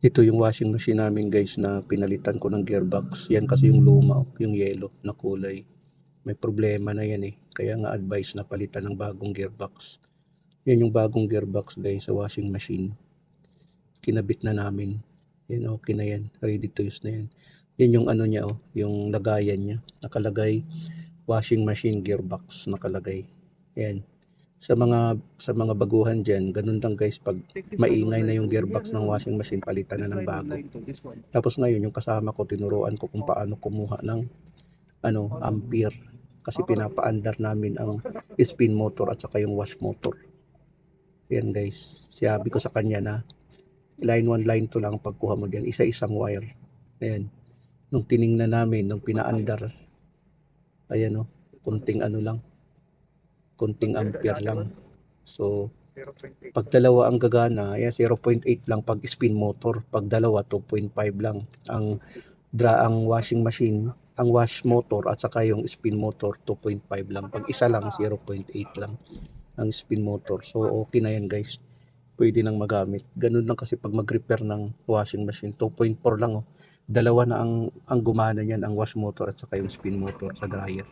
Ito yung washing machine namin guys na pinalitan ko ng gearbox. Yan kasi yung luma, yung yellow na kulay. May problema na yan eh. Kaya nga advice na palitan ng bagong gearbox. Yan yung bagong gearbox guys sa washing machine. Kinabit na namin. Yan, okay na yan. Ready to use na yan. Yan yung ano niya oh, yung lagayan niya. Nakalagay washing machine gearbox nakalagay. Yan. Sa mga baguhan diyan, ganun lang guys, pag maingay na yung gearbox ng washing machine, palitan na ng bago. Tapos ngayon yung kasama ko, tinuruan ko kung paano kumuha ng ampere, kasi pinapaandar namin ang spin motor at saka yung wash motor. Yan guys, sabi ko sa kanya na line 1 line 2 lang pagkuha mo diyan, isa-isang wire. Ayan, nung tiningnan namin, nung pinaandar, ayan oh, kunting ampere lang. So pag dalawa ang gagana, ayan 0.8 lang pag spin motor, pag dalawa 2.5 lang ang washing machine, ang wash motor at saka yung spin motor 2.5 lang. Pag isa lang 0.8 lang ang spin motor. So okay na yan guys. Pwede nang magamit. Ganun lang kasi pag mag-repair ng washing machine, 2.4 lang oh. Dalawa na ang gumana niyan, ang wash motor at saka yung spin motor sa dryer.